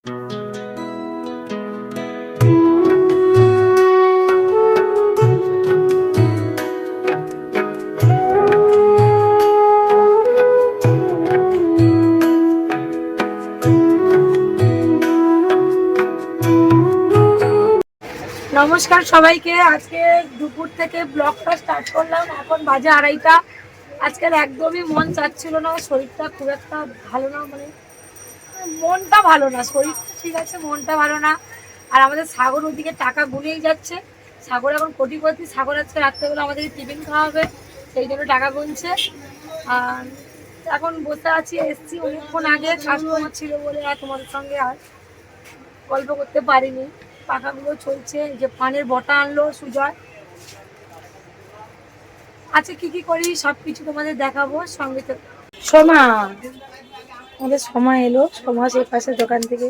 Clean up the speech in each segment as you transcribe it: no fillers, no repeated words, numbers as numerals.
নমস্কার সবাইকে। আজকে দুপুর থেকে ব্লগটা স্টার্ট করলাম, এখন বাজে 2:30। আজকাল একদমই মন চাচ্ছিল না, শরীরটা খুব একটা ভালো না, মানে মনটা ভালো না, শরীরটা ঠিক আছে, মনটা ভালো না। আর আমাদের সাগর ওদিকে টাকা গুনেই যাচ্ছে। সাগর এখন কোটিপতি, সাগর আজকে রাত্রেবেলা আমাদের টিফিন খাওয়াবে, সেই জন্য টাকা গুনছে। আর এখন বসে আছি, এসছি অনেকক্ষণ আগে, কাস্টমার ছিল বলে আর তোমাদের সঙ্গে আর গল্প করতে পারিনি। পাখাগুলো চলছে, যে পানের বটা আনলো সুজয়। আচ্ছা কি কি করি সবকিছু তোমাদের দেখাবো, সঙ্গে তো সোমা, আমাদের সময় এলো, সময় সেই পাশের দোকান থেকে।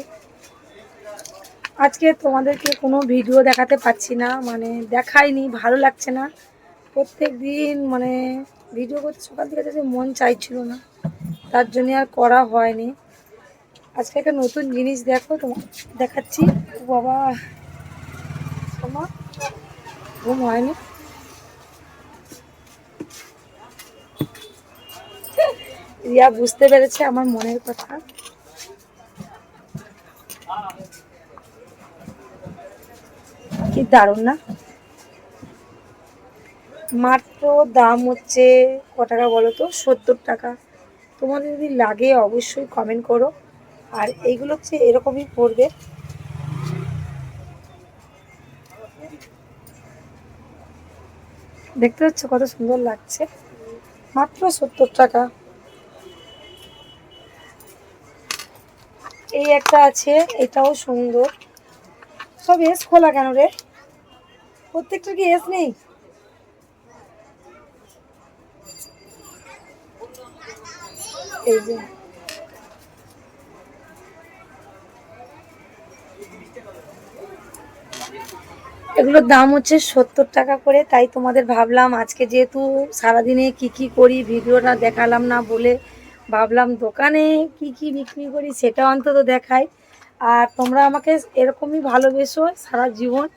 আজকে তোমাদেরকে কোনো ভিডিও দেখাতে পাচ্ছি না, মানে দেখাইনি, ভালো লাগছে না। প্রত্যেক দিন মানে ভিডিও করতে সকাল থেকে যে মন চাইছিল না, তার জন্য আর করা হয়নি। আজকে একটা নতুন জিনিস দেখো, তোমার দেখাচ্ছি। বাবা সোমা ঘুম হয়নি, রিয়া বুঝতে পেরেছে আমার মনের কথা। কি দারুণ না? মাত্র দাম হচ্ছে ক টাকা বলো তো? 70 টাকা। তোমাদের যদি লাগে অবশ্যই কমেন্ট করো। আর এইগুলো হচ্ছে এরকমই পড়বে। দেখতে পাচ্ছ কত সুন্দর লাগছে, মাত্র 70 টাকা। এই একটা আছে, এটাও সুন্দর। সব এস খোলা কেন রে? প্রত্যেকটা কি এস নেই? এই যে এগুলোর দাম হচ্ছে 70 টাকা করে। তাই তোমাদের ভাবলাম আজকে যেহেতু সারাদিনে কি কি করি ভিডিওটা দেখালাম না বলে, ভাবলাম দোকানে কি কি বিক্রি করি সেটা অন্তত দেখাই। আর তোমরা আমাকে এরকমই ভালোবেসো সারা জীবন,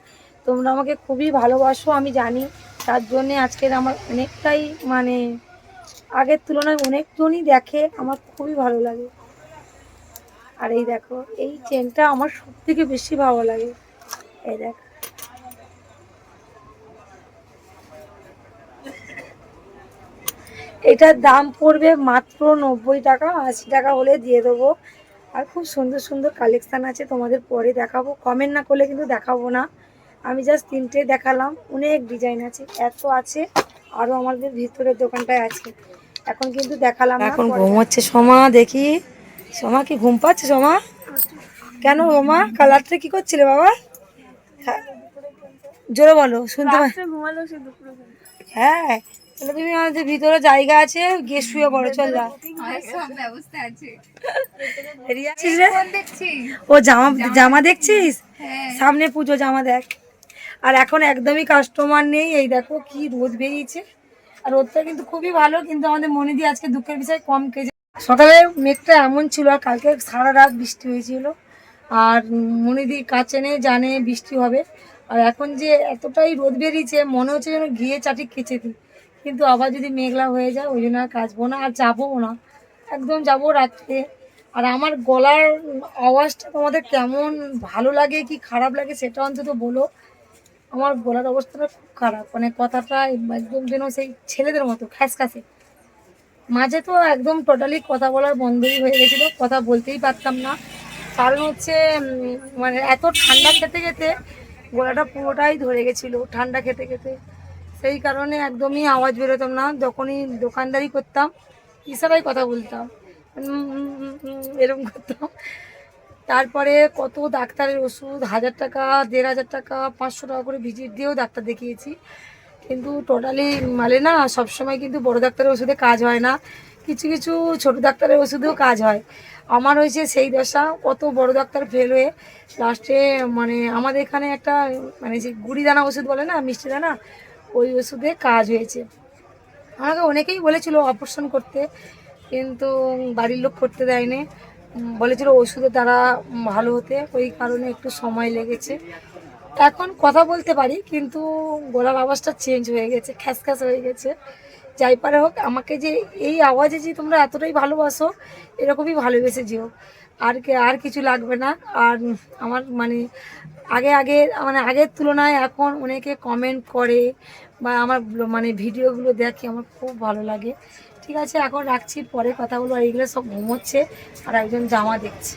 তোমরা আমাকে খুবই ভালোবাসো আমি জানি। তার জন্যে আজকের আমার অনেকটাই মানে আগের তুলনায় অনেকজনই দেখে, আমার খুবই ভালো লাগে। আর এই দেখো, এই চেনটা আমার সব থেকে বেশি ভালো লাগে। এই দেখো, এটার দাম পড়বে মাত্র 90 টাকা, 80 টাকা হলে দিয়ে দেবো। আর খুব সুন্দর সুন্দর কালেকশান আছে, তোমাদের পরে দেখাবো। কমেন্ট না করলে কিন্তু দেখাবো না। আমি জাস্ট 3টে দেখালাম, অনেক ডিজাইন আছে, এত আছে আরও আমাদের ভিতরের দোকানটায় আছে। এখন কিন্তু দেখালাম না। এখন ঘুম হচ্ছে সোমা, দেখি সোমা কি ঘুম পাচ্ছে? সোমা কেন সোমা, কালারটা কি করছিলে বাবা? হ্যাঁ জোরে বলো, শুনতে হ্যাঁ, তাহলে তুমি আমাদের ভিতরে জায়গা আছে, গিয়ে শুয়ে পড়ো, চল যা। ও জামা জামা দেখছিস? সামনে পুজো, জামা দেখ। আর এখন একদমই কাস্টমার নেই, এই দেখো কি রোদ বেরিয়েছে। আর রোদটা কিন্তু খুবই ভালো, কিন্তু আমাদের মনে দিয়ে আজকে দুঃখের বিষয় কম কেজে। সকালে মেঘটা এমন ছিল, আর কালকে সারা রাত বৃষ্টি হয়েছিল। আর মনিদি কাচেনে জানে বৃষ্টি হবে। আর এখন যে এতটাই রোদ বেরিয়েছে, মনে হচ্ছে যেন গিয়ে চাটি কেচে দিই। কিন্তু আবার যদি মেঘলা হয়ে যায়, ওই জন্য আর কাচবো না, আর যাবোও না, একদম যাবো রাত্রে। আর আমার গলার আওয়াজটা তোমাদের কেমন ভালো লাগে কি খারাপ লাগে সেটা অন্তত বলো। আমার গলার অবস্থাটা খুব খারাপ, মানে কথাটা একদম যেন সেই ছেলেদের মতো খ্যাসখ্যাসে। মাঝে তো একদম টোটালি কথা বলার বন্ধই হয়ে গেছিলো, কথা বলতেই পারতাম না। কারণ হচ্ছে মানে এত ঠান্ডা খেতে খেতে গলাটা পুরোটাই ধরে গেছিলো, ঠান্ডা খেতে খেতে। সেই কারণে একদমই আওয়াজ বেরোতাম না, যখনই দোকানদারি করতাম ইশারায় কথা বলতাম, এরকম করতাম। তারপরে কত ডাক্তারের ওষুধ, 1000 টাকা, 1500 টাকা, 500 টাকা করে ভিজিট দিয়েও ডাক্তার দেখিয়েছি, কিন্তু টোটালি মানে না, সবসময় কিন্তু বড় ডাক্তারের ওষুধে কাজ হয় না, কিছু কিছু ছোট ডাক্তারের ওষুধেও কাজ হয়। আমার হয়েছে সেই দশা, কত বড় ডাক্তার ফেল হয়ে লাস্টে মানে আমাদের এখানে একটা মানে যে গুড়ি দানা ওষুধ বলে না, মিষ্টি দানা, ওই ওষুধে কাজ হয়েছে। আমাকে অনেকেই বলেছিল অপারেশন করতে, কিন্তু বাড়ির লোক করতে দেয়নি। বলেছিল ওষুধের দ্বারা ভালো হতে, ওই কারণে একটু সময় লেগেছে। এখন কথা বলতে পারি কিন্তু গলার আওয়াজটা চেঞ্জ হয়ে গেছে, খ্যাসখ্যাস হয়ে গেছে। যাই পারে হোক, আমাকে যে এই আওয়াজে যে তোমরা এতটাই ভালোবাসো, এরকমই ভালোবেসে যেও। আর কিছু লাগবে না। আর আমার মানে আগে মানে আগের তুলনায় এখন অনেকে কমেন্ট করে বা আমার মানে ভিডিওগুলো দেখে, আমার খুব ভালো লাগে। ঠিক আছে, এখন রাখছি, পরে কথা বলবো। আর এইগুলো সব ঘুমোচ্ছে আর একজন জামা দেখছে।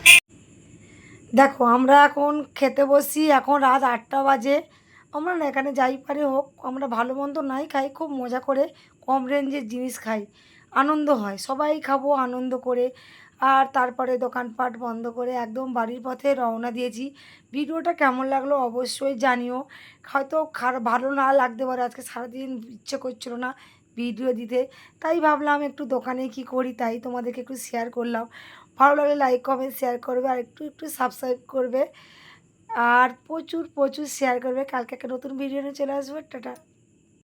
দেখো আমরা এখন খেতে বসি, এখন রাত 8টা বাজে। আমরা না এখানে যাই পারে হোক, আমরা ভালো মন্দ নাই খাই, খুব মজা করে কম রেঞ্জের জিনিস খাই, আনন্দ হয়, সবাই খাবো আনন্দ করে। আর তারপরে দোকানপাট বন্ধ করে একদম বাড়ির পথে রওনা দিয়েছি। ভিডিওটা কেমন লাগলো অবশ্যই জানিও। হয়তো ভালো না লাগতে পারে, আজকে সারাদিন ইচ্ছে করছিল না ভিডিও দিতে, তাই ভাবলাম একটু দোকানে কি করি তাই তোমাদেরকে একটু শেয়ার করলাম। ভালো লাগলে লাইক কমেন্ট শেয়ার করবে, আর একটু একটু সাবস্ক্রাইব করবে, আর প্রচুর প্রচুর শেয়ার করবে। কালকে একটা নতুন ভিডিও নিয়ে চলে আসবে। টাটা।